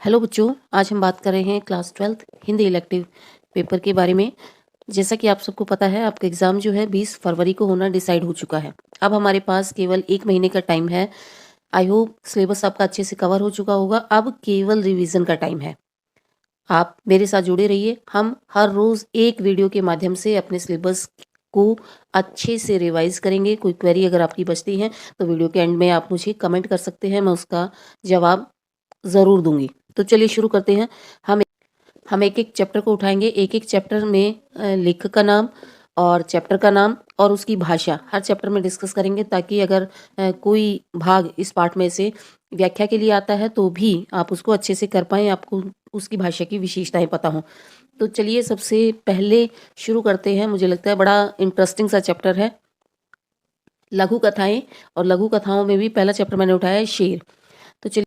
Hello बच्चों, आज हम बात कर रहे हैं class 12th Hindi elective paper के बारे में। जैसा कि आप सबको पता है, आपका एग्ज़ाम जो है 20 फरवरी को होना डिसाइड हो चुका है। अब हमारे पास केवल 1 महीने का टाइम है। आई होप सिलेबस आपका अच्छे से कवर हो चुका होगा। अब केवल रिवीजन का टाइम है। आप मेरे साथ जुड़े रहिए। हम हर रोज़ एक वीडियो के माध्यम से अपने सिलेबस को अच्छे से रिवाइज़ करेंगे। कोई क्वेरी अगर आपकी बचती है तो वीडियो के एंड में आप मुझे कमेंट कर सकते हैं, मैं उसका जवाब ज़रूर दूँगी। तो चलिए शुरू करते हैं। हम हम एक-एक चैप्टर को उठाएँगे। एक-एक चैप्टर में लेखक का नाम और चैप्टर का नाम और उसकी भाषा हर चैप्टर में डिस्कस करेंगे, ताकि अगर कोई भाग इस पार्ट में से व्याख्या के लिए आता है तो भी आप उसको अच्छे से कर पाएँ, आपको उसकी भाषा की विशेषताएँ पता हों। तो चलिए सबसे पहले शुरू करते हैं। मुझे लगता है बड़ा इंटरेस्टिंग सा चैप्टर है, लघु कथाएँ। और लघु कथाओं में भी पहला चैप्टर मैंने उठाया है शेर।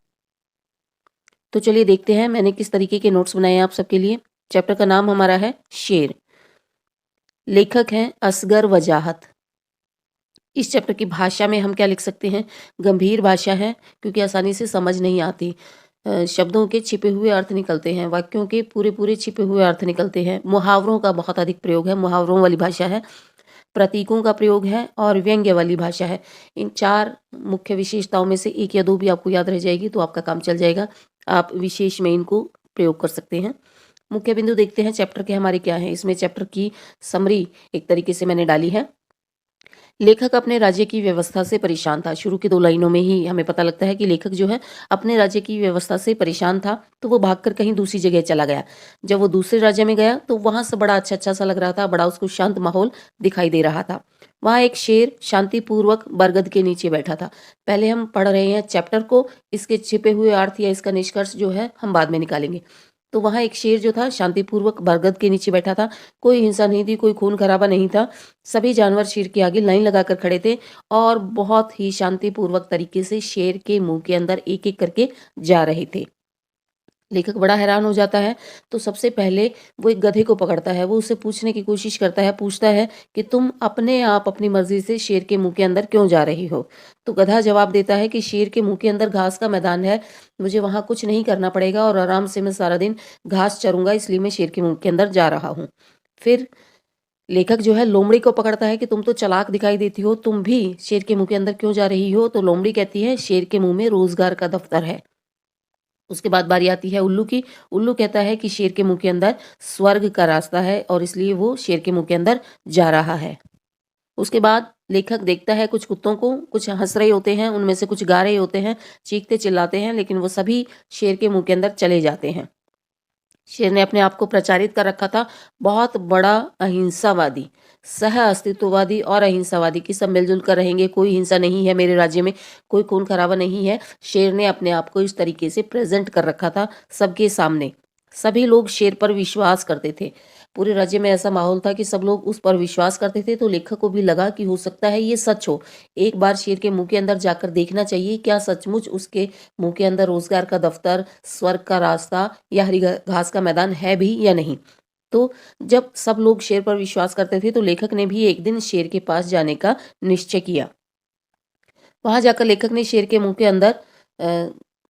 तो चलिए देखते हैं मैंने किस तरीके के नोट्स बनाए हैं आप सबके लिए। चैप्टर का नाम हमारा है शेर। लेखक हैं असगर वजाहत। इस चैप्टर की भाषा में हम क्या लिख सकते हैं? गंभीर भाषा है, क्योंकि आसानी से समझ नहीं आती। शब्दों के छिपे हुए अर्थ निकलते हैं, वाक्यों के पूरे पूरे छिपे हुए अर्थ निकलते हैं। मुहावरों का बहुत अधिक प्रयोग है, मुहावरों वाली भाषा है। प्रतीकों का प्रयोग है और व्यंग्य वाली भाषा है। इन 4 मुख्य विशेषताओं में से 1 या 2 भी आपको याद रह जाएगी तो आपका काम चल जाएगा। आप विशेष में इनको प्रयोग कर सकते हैं। मुख्य बिंदु देखते हैं चैप्टर के हमारे क्या हैं। इसमें चैप्टर की समरी एक तरीके से मैंने डाली है। लेखक अपने राज्य की व्यवस्था से परेशान था। शुरू की 2 लाइनों में ही हमें पता लगता है कि लेखक जो है अपने राज्य की व्यवस्था से परेशान था, तो वो भागकर कहीं दूसरी जगह चला गया। जब वो दूसरे राज्य में गया तो वहां से बड़ा अच्छा-अच्छा सा लग रहा था, बड़ा उसको शांत माहौल दिखाई दे रहा था। वहां एक शेर शांतिपूर्वक बरगद के नीचे बैठा था। पहले हम पढ़ रहे हैं चैप्टर को, इसके छिपे हुए अर्थ या इसका निष्कर्ष जो है हम बाद में निकालेंगे। तो वहां एक शेर जो था शांतिपूर्वक बरगद के नीचे बैठा था। कोई हिंसा नहीं थी, कोई खून खराबा नहीं था। सभी जानवर शेर के आगे लाइन लगाकर खड़े थे और बहुत ही शांतिपूर्वक तरीके से शेर के मुंह के अंदर एक-एक करके जा रहे थे। लेखक बड़ा हैरान हो जाता है, तो सबसे पहले वो एक गधे को पकड़ता है। वो उससे पूछने की कोशिश करता है, पूछता है कि तुम अपने आप अपनी मर्जी से शेर के मुंह के अंदर क्यों जा रही हो? तो गधा जवाब देता है कि शेर के मुंह के अंदर घास का मैदान है, मुझे वहां कुछ नहीं करना पड़ेगा और आराम से मैं सारा दिन घास चरूंगा, इसलिए मैं शेर के मुंह के अंदर जा रहा हूँ। फिर लेखक जो है लोमड़ी को पकड़ता है कि तुम तो चालाक दिखाई देती हो, तुम भी शेर के मुंह के अंदर क्यों जा रही हो? तो लोमड़ी कहती है शेर के मुंह में रोजगार का दफ्तर है। उसके बाद बारी आती है उल्लू की। उल्लू कहता है कि शेर के मुंह के अंदर स्वर्ग का रास्ता है और इसलिए वो शेर के मुंह के अंदर जा रहा है। उसके बाद लेखक देखता है कुछ कुत्तों को, कुछ हंस रहे होते हैं, उनमें से कुछ गा रहे होते हैं, चीखते चिल्लाते हैं, लेकिन वो सभी शेर के मुंह के अंदर चले जाते हैं। शेर ने अपने आप को प्रचारित कर रखा था बहुत बड़ा अहिंसावादी, सह अस्तित्ववादी और अहिंसावादी की सब मिलजुल कर रहेंगे, कोई हिंसा नहीं है मेरे राज्य में, कोई खून खराबा नहीं है। शेर ने अपने आप को इस तरीके से प्रेजेंट कर रखा था सबके सामने। सभी लोग शेर पर विश्वास करते थे। पूरे राज्य में ऐसा माहौल था कि सब लोग उस पर विश्वास करते थे, तो लेखक को भी लगा कि हो सकता है ये सच हो। एक बार शेर के मुंह के अंदर जाकर देखना चाहिए, क्या सचमुच उसके मुंह के अंदर रोजगार का दफ्तर, स्वर्ग का रास्ता या हरी घास का मैदान है भी या नहीं। तो जब सब लोग शेर पर विश्वास करते थे, तो लेखक ने भी एक दिन शेर के पास जाने का निश्चय किया। वहां जाकर लेखक ने शेर के मुंह के अंदर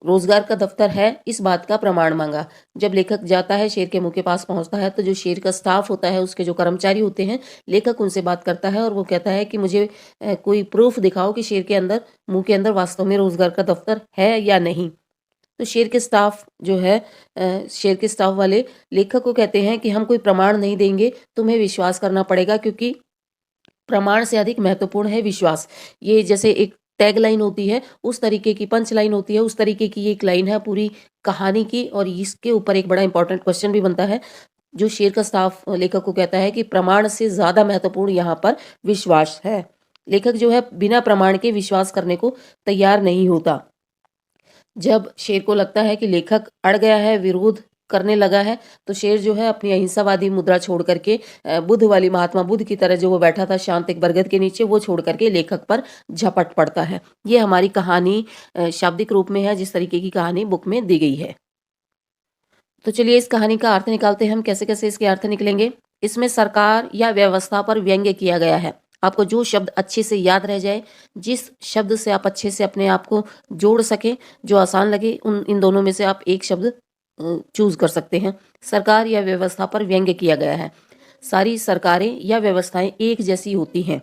रोजगार का दफ्तर है इस बात का प्रमाण मांगा। जब लेखक जाता है, शेर के मुंह के पास पहुंचता है, तो जो शेर का स्टाफ होता है, उसके जो कर्मचारी होते हैं, लेखक उनसे बात करता है और वो कहता है कि मुझे कोई प्रूफ दिखाओ कि शेर के अंदर मुंह के अंदर वास्तव में रोजगार का दफ्तर है या नहीं। तो शेर के स्टाफ जो है शेर के स्टाफ वाले लेखक को कहते हैं कि हम कोई प्रमाण नहीं देंगे, तुम्हें विश्वास करना पड़ेगा, क्योंकि प्रमाण से अधिक महत्वपूर्ण है विश्वास। ये जैसे एक टैग लाइन होती है, उस तरीके की पंच लाइन होती है, उस तरीके की एक लाइन है पूरी कहानी की। और इसके ऊपर एक बड़ा इंपॉर्टेंट क्वेश्चन भी बनता है। जो शेर का स्टाफ लेखक को कहता है कि प्रमाण से ज्यादा महत्वपूर्ण यहाँ पर विश्वास है। लेखक जो है बिना प्रमाण के विश्वास करने को तैयार नहीं होता। जब शेर को लगता है कि लेखक अड़ गया है, विरोध करने लगा है, तो शेर जो है अपनी अहिंसावादी मुद्रा छोड़ करके बुद्ध वाली, महात्मा बुद्ध की तरह जो वो बैठा था शांत एक बरगद के नीचे, वो छोड़ करके लेखक पर झपट पड़ता है। ये हमारी कहानी शाब्दिक रूप में है, जिस तरीके की कहानी बुक में दी गई है। तो चलिए इस कहानी का अर्थ निकालते हैं हम। कैसे कैसे इसके अर्थ निकलेंगे? इसमें सरकार या व्यवस्था पर व्यंग्य किया गया है। आपको जो शब्द अच्छे से याद रह जाए, जिस शब्द से आप अच्छे से अपने आप को जोड़ सके, जो आसान लगे, उन इन दोनों में से आप एक शब्द चूज कर सकते हैं। सरकार या व्यवस्था पर व्यंग्य किया गया है। सारी सरकारें या व्यवस्थाएं एक जैसी होती हैं।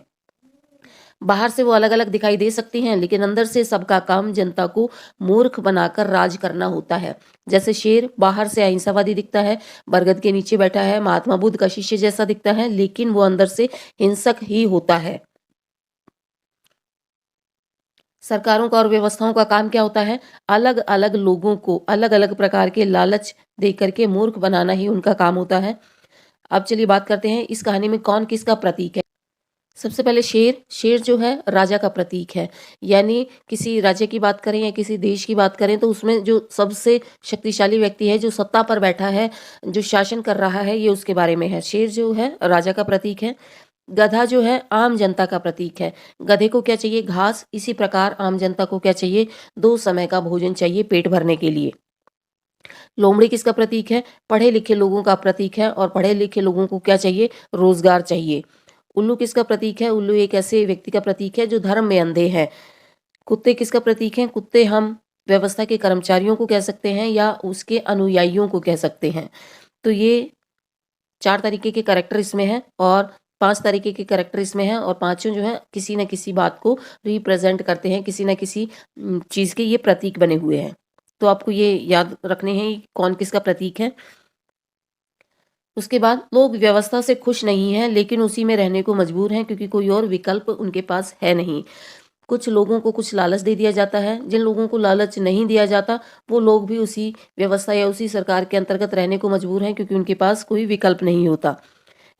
बाहर से वो अलग अलग दिखाई दे सकती हैं, लेकिन अंदर से सबका काम जनता को मूर्ख बनाकर राज करना होता है। जैसे शेर बाहर से अहिंसावादी दिखता है, बरगद के नीचे बैठा है, महात्मा बुद्ध का शिष्य जैसा दिखता है, लेकिन वो अंदर से हिंसक ही होता है। सरकारों का और व्यवस्थाओं का काम क्या होता है? अलग अलग लोगों को अलग अलग प्रकार के लालच दे करके मूर्ख बनाना ही उनका काम होता है। अब चलिए बात करते हैं इस कहानी में कौन किसका प्रतीक है। सबसे पहले शेर। शेर जो है राजा का प्रतीक है। यानी किसी राज्य की बात करें या किसी देश की बात करें तो उसमें जो सबसे शक्तिशाली व्यक्ति है, जो सत्ता पर बैठा है, जो शासन कर रहा है, ये उसके बारे में है। शेर जो है राजा का प्रतीक है। गधा जो है आम जनता का प्रतीक है। गधे को क्या चाहिए? घास। इसी प्रकार आम जनता को क्या चाहिए? 2 समय का भोजन चाहिए पेट भरने के लिए। लोमड़ी किसका प्रतीक है? पढ़े लिखे लोगों का प्रतीक है, और पढ़े लिखे लोगों को क्या चाहिए? रोजगार चाहिए। उल्लू किसका प्रतीक है? उल्लू एक ऐसे व्यक्ति का प्रतीक है जो धर्म में अंधे हैं। कुत्ते किसका प्रतीक है? कुत्ते हम व्यवस्था के कर्मचारियों को कह सकते हैं या उसके अनुयायियों को कह सकते हैं। तो ये 4 तरीके के कैरेक्टर इसमें हैं और 5 तरीके के कैरेक्टर इसमें हैं, और पांचों जो है किसी न किसी बात को रिप्रेजेंट करते हैं, किसी न किसी चीज के ये प्रतीक बने हुए हैं। तो आपको ये याद रखने हैं कौन किसका प्रतीक है। उसके बाद लोग व्यवस्था से खुश नहीं हैं, लेकिन उसी में रहने को मजबूर हैं क्योंकि कोई और विकल्प उनके पास है नहीं। कुछ लोगों को कुछ लालच दे दिया जाता है। जिन लोगों को लालच नहीं दिया जाता वो लोग भी उसी व्यवस्था या उसी सरकार के अंतर्गत रहने को मजबूर हैं क्योंकि उनके पास कोई विकल्प नहीं होता।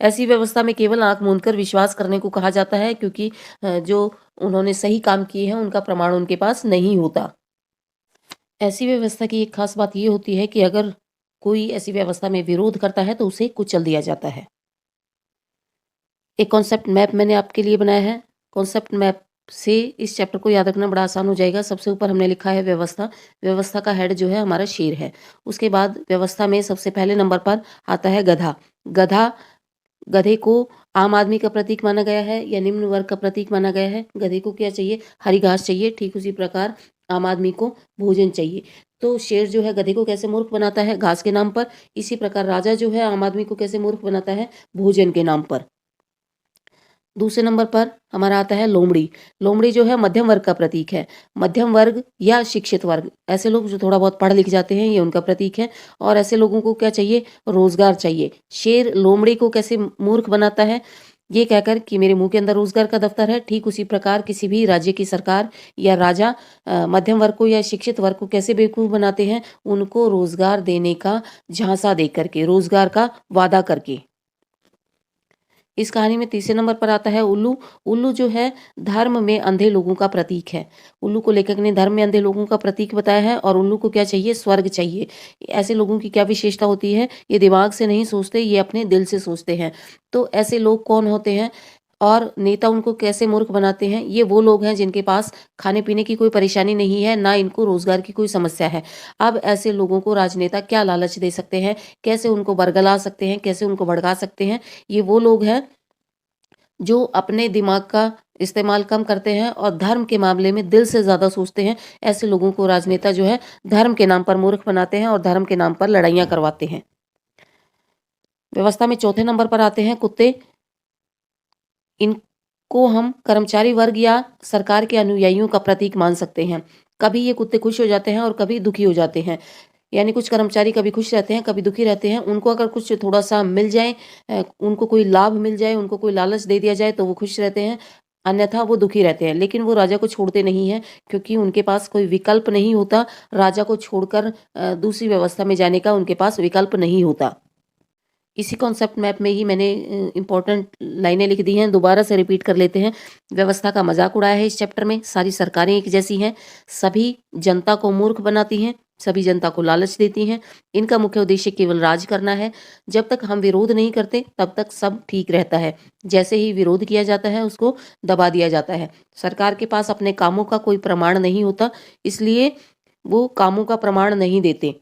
ऐसी व्यवस्था में केवल आंख मूंद कर विश्वास करने को कहा जाता है क्योंकि जो उन्होंने सही काम किए हैं उनका प्रमाण उनके पास नहीं होता। ऐसी व्यवस्था की एक खास बात ये होती है कि अगर कोई ऐसी व्यवस्था में विरोध करता है तो उसे कुचल दिया जाता है। एक कॉन्सेप्ट मैप मैंने आपके लिए बनाया है। कॉन्सेप्ट मैप से इस चैप्टर को याद रखना बड़ा आसान हो जाएगा। सबसे ऊपर हमने लिखा है व्यवस्था। व्यवस्था का हेड जो है हमारा शेर है। उसके बाद व्यवस्था में सबसे पहले नंबर पर आता है गधा। गधा गधे को आम आदमी का प्रतीक माना गया है या निम्न वर्ग का प्रतीक माना गया है। गधे को क्या चाहिए? हरी घास चाहिए। ठीक उसी प्रकार आम आदमी को भोजन चाहिए। तो शेर जो है गधे को कैसे मूर्ख बनाता है? घास के नाम पर। इसी प्रकार राजा जो है आम आदमी को कैसे मूर्ख बनाता है? भोजन के नाम पर। दूसरे नंबर पर हमारा आता है लोमड़ी। लोमड़ी जो है मध्यम वर्ग का प्रतीक है। मध्यम वर्ग या शिक्षित वर्ग, ऐसे लोग जो थोड़ा बहुत पढ़ लिख जाते हैं, ये उनका प्रतीक है। और ऐसे लोगों को क्या चाहिए? रोजगार चाहिए। शेर लोमड़ी को कैसे मूर्ख बनाता है? ये कहकर कि मेरे मुंह के अंदर रोजगार का दफ्तर है। ठीक उसी प्रकार किसी भी राज्य की सरकार या राजा मध्यम वर्ग को या शिक्षित वर्ग को कैसे बेवकूफ बनाते हैं? उनको रोजगार देने का झांसा दे करके, रोजगार का वादा करके। इस कहानी में तीसरे नंबर पर आता है उल्लू। उल्लू जो है धर्म में अंधे लोगों का प्रतीक है। उल्लू को लेखक ने धर्म में अंधे लोगों का प्रतीक बताया है। और उल्लू को क्या चाहिए? स्वर्ग चाहिए। ऐसे लोगों की क्या विशेषता होती है? ये दिमाग से नहीं सोचते, ये अपने दिल से सोचते हैं। तो ऐसे लोग कौन होते हैं और नेता उनको कैसे मूर्ख बनाते हैं? ये वो लोग हैं जिनके पास खाने पीने की कोई परेशानी नहीं है, ना इनको रोजगार की कोई समस्या है। अब ऐसे लोगों को राजनेता क्या लालच दे सकते हैं? कैसे उनको बरगला सकते हैं? कैसे उनको भड़का सकते हैं? ये वो लोग हैं जो अपने दिमाग का इस्तेमाल कम करते हैं और धर्म के मामले में दिल से ज्यादा सोचते हैं। ऐसे लोगों को राजनेता जो है धर्म के नाम पर मूर्ख बनाते हैं और धर्म के नाम पर लड़ाइयां करवाते हैं। व्यवस्था में चौथे नंबर पर आते हैं कुत्ते। इनको हम कर्मचारी वर्ग या सरकार के अनुयायियों का प्रतीक मान सकते हैं। कभी ये कुत्ते खुश हो जाते हैं और कभी दुखी हो जाते हैं। यानी कुछ कर्मचारी कभी खुश रहते हैं, कभी दुखी रहते हैं। उनको अगर कुछ थोड़ा सा मिल जाए, उनको कोई लाभ मिल जाए, उनको कोई लालच दे दिया जाए तो वो खुश रहते हैं, अन्यथा वो दुखी रहते हैं। लेकिन वो राजा को छोड़ते नहीं हैं क्योंकि उनके पास कोई विकल्प नहीं होता। राजा को छोड़कर दूसरी व्यवस्था में जाने का उनके पास विकल्प नहीं होता। इसी कॉन्सेप्ट मैप में ही मैंने इंपॉर्टेंट लाइनें लिख दी हैं, दोबारा से रिपीट कर लेते हैं। व्यवस्था का मजाक उड़ाया है इस चैप्टर में। सारी सरकारें एक जैसी हैं, सभी जनता को मूर्ख बनाती हैं, सभी जनता को लालच देती हैं। इनका मुख्य उद्देश्य केवल राज करना है। जब तक हम विरोध नहीं करते तब तक सब ठीक रहता है। जैसे ही विरोध किया जाता है उसको दबा दिया जाता है। सरकार के पास अपने कामों का कोई प्रमाण नहीं होता, इसलिए वो कामों का प्रमाण नहीं देते।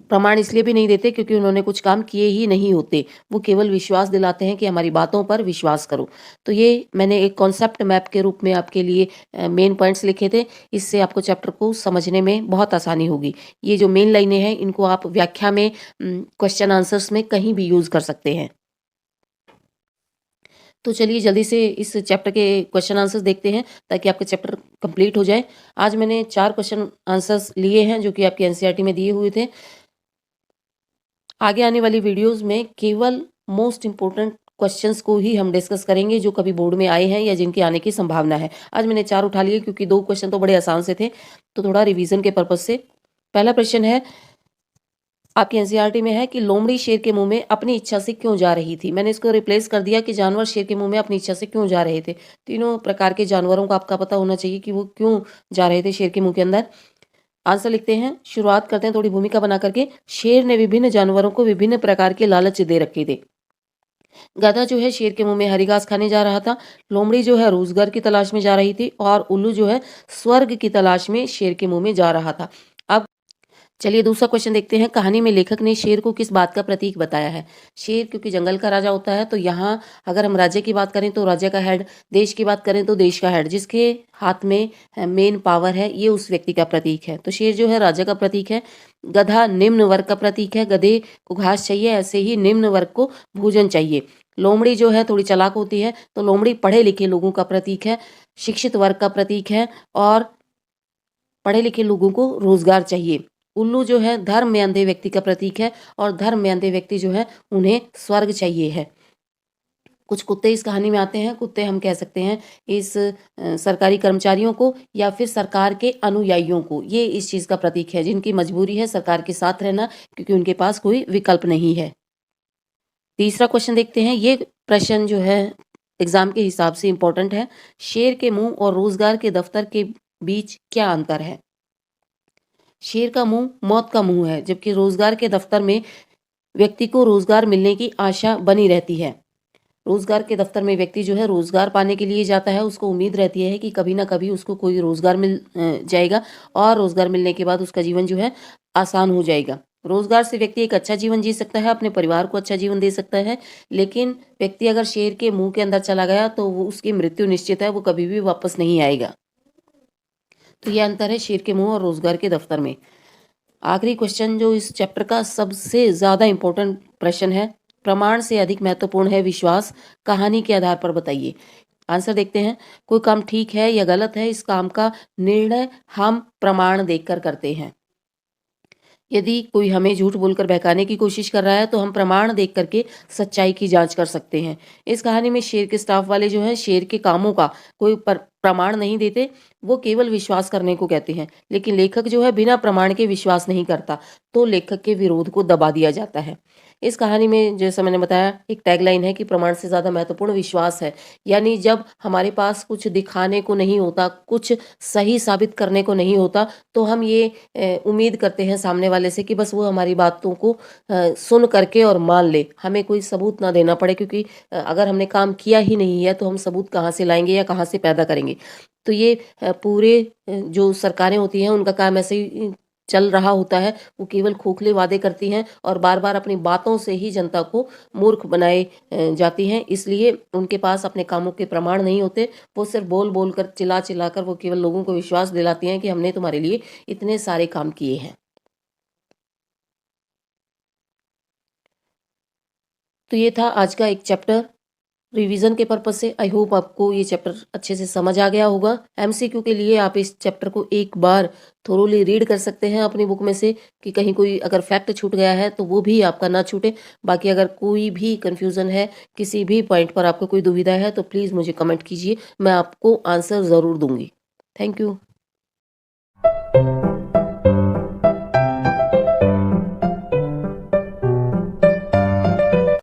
प्रमाण इसलिए भी नहीं देते क्योंकि उन्होंने कुछ काम किए ही नहीं होते। वो केवल विश्वास दिलाते हैं कि हमारी बातों पर विश्वास करो। तो ये मैंने एक कॉन्सेप्ट मैप के रूप में आपके लिए मेन पॉइंट्स लिखे थे। इससे आपको चैप्टर को समझने में बहुत आसानी होगी। ये जो मेन लाइनें हैं इनको आप व्याख्या में, क्वेश्चन आंसर्स में कहीं भी यूज़ कर सकते हैं। तो चलिए जल्दी से इस चैप्टर के क्वेश्चन आंसर्स देखते हैं ताकि आपका चैप्टर कंप्लीट हो जाए। आज मैंने 4 क्वेश्चन आंसर्स लिए हैं जो कि आपके एनसीईआरटी में दिए हुए थे। आगे आने वाली वीडियोस में केवल मोस्ट इम्पोर्टेंट क्वेश्चंस को ही हम डिस्कस करेंगे जो कभी बोर्ड में आए हैं या जिनके आने की संभावना है। आज मैंने 4 उठा लिए क्योंकि 2 क्वेश्चन तो बड़े आसान से थे, तो थोड़ा रिवीजन के पर्पज से। पहला प्रश्न है आपकी एनसीईआरटी में है कि लोमड़ी शेर के मुंह में अपनी इच्छा से क्यों जा रही थी। मैंने इसको रिप्लेस कर दिया कि जानवर शेर के मुंह में अपनी इच्छा से क्यों जा रहे थे। तीनों प्रकार के जानवरों का आपका पता होना चाहिए कि वो क्यों जा रहे थे शेर के मुंह के अंदर। आंसर लिखते हैं, शुरुआत करते हैं थोड़ी भूमिका बना करके। शेर ने विभिन्न जानवरों को विभिन्न प्रकार के लालच दे रखे थे। गधा जो है शेर के मुंह में हरी घास खाने जा रहा था, लोमड़ी जो है रोजगार की तलाश में जा रही थी और उल्लू जो है स्वर्ग की तलाश में शेर के मुंह में जा रहा था। अब चलिए दूसरा क्वेश्चन देखते हैं। कहानी में लेखक ने शेर को किस बात का प्रतीक बताया है। शेर क्योंकि जंगल का राजा होता है, तो यहाँ अगर हम राज्य की बात करें तो राज्य का हेड, देश की बात करें तो देश का हेड, जिसके हाथ में मेन पावर है, ये उस व्यक्ति का प्रतीक है। तो शेर जो है राजा का प्रतीक है। गधा निम्न वर्ग का प्रतीक है, गधे को घास चाहिए, ऐसे ही निम्न वर्ग को भोजन चाहिए। लोमड़ी जो है थोड़ी चालाक होती है, तो लोमड़ी पढ़े लिखे लोगों का प्रतीक है, शिक्षित वर्ग का प्रतीक है और पढ़े लिखे लोगों को रोजगार चाहिए। उल्लू जो है धर्म में अंधे व्यक्ति का प्रतीक है और धर्म में अंधे व्यक्ति जो है उन्हें स्वर्ग चाहिए है। कुछ कुत्ते इस कहानी में आते हैं। कुत्ते हम कह सकते हैं इस सरकारी कर्मचारियों को या फिर सरकार के अनुयायियों को। ये इस चीज़ का प्रतीक है जिनकी मजबूरी है सरकार के साथ रहना क्योंकि उनके पास कोई विकल्प नहीं है। तीसरा क्वेश्चन देखते हैं। ये प्रश्न जो है एग्जाम के हिसाब से इम्पोर्टेंट है। शेर के मुंह और रोजगार के दफ्तर के बीच क्या अंतर है। शेर का मुंह मौत का मुंह है, जबकि रोजगार के दफ्तर में व्यक्ति को रोजगार मिलने की आशा बनी रहती है। रोजगार के दफ्तर में व्यक्ति जो है रोजगार पाने के लिए जाता है, उसको उम्मीद रहती है कि कभी ना कभी उसको कोई रोजगार मिल जाएगा और रोजगार मिलने के बाद उसका जीवन जो है आसान हो जाएगा। रोजगार से व्यक्ति एक अच्छा जीवन जी सकता है, अपने परिवार को अच्छा जीवन दे सकता है, लेकिन व्यक्ति अगर शेर के मुंह के अंदर चला गया तो वो उसकी मृत्यु निश्चित है, वो कभी भी वापस नहीं आएगा। तो ये अंतर है शेर के मुंह और रोजगार के दफ्तर में। आखिरी क्वेश्चन जो इस चैप्टर का सबसे ज्यादा इंपॉर्टेंट प्रश्न है, प्रमाण से अधिक महत्वपूर्ण है विश्वास, कहानी के आधार पर बताइए। आंसर देखते हैं। कोई काम ठीक है या गलत है, इस काम का निर्णय हम प्रमाण देखकर करते हैं। यदि कोई हमें झूठ बोलकर बहकाने की कोशिश कर रहा है तो हम प्रमाण देख करके सच्चाई की जांच कर सकते हैं। इस कहानी में शेर के स्टाफ वाले जो हैं शेर के कामों का कोई प्रमाण नहीं देते, वो केवल विश्वास करने को कहते हैं। लेकिन लेखक जो है बिना प्रमाण के विश्वास नहीं करता, तो लेखक के विरोध को दबा दिया जाता है। इस कहानी में जैसा मैंने बताया एक टैगलाइन है कि प्रमाण से ज़्यादा महत्वपूर्ण विश्वास है। यानी जब हमारे पास कुछ दिखाने को नहीं होता, कुछ सही साबित करने को नहीं होता, तो हम ये उम्मीद करते हैं सामने वाले से कि बस वो हमारी बातों को सुन करके और मान ले, हमें कोई सबूत ना देना पड़े, क्योंकि अगर हमने काम किया ही नहीं है तो हम सबूत कहाँ से लाएंगे या कहाँ से पैदा करेंगे। तो ये पूरे जो सरकारें होती हैं उनका काम ऐसे ही चल रहा होता है। वो केवल खोखले वादे करती हैं और बार बार अपनी बातों से ही जनता को मूर्ख बनाए जाती हैं। इसलिए उनके पास अपने कामों के प्रमाण नहीं होते। वो सिर्फ बोल बोल कर, चिल्ला चिल्ला कर वो केवल लोगों को विश्वास दिलाती हैं कि हमने तुम्हारे लिए इतने सारे काम किए हैं। तो ये था आज का एक चैप्टर रिवीजन के पर्पज से। आई होप आपको ये चैप्टर अच्छे से समझ आ गया होगा। एमसीक्यू के लिए आप इस चैप्टर को एक बार थोरोली रीड कर सकते हैं अपनी बुक में से, कि कहीं कोई अगर फैक्ट छूट गया है तो वो भी आपका ना छूटे। बाकी अगर कोई भी कंफ्यूजन है, किसी भी पॉइंट पर आपको कोई दुविधा है, तो प्लीज़ मुझे कमेंट कीजिए, मैं आपको आंसर ज़रूर दूंगी। Thank you.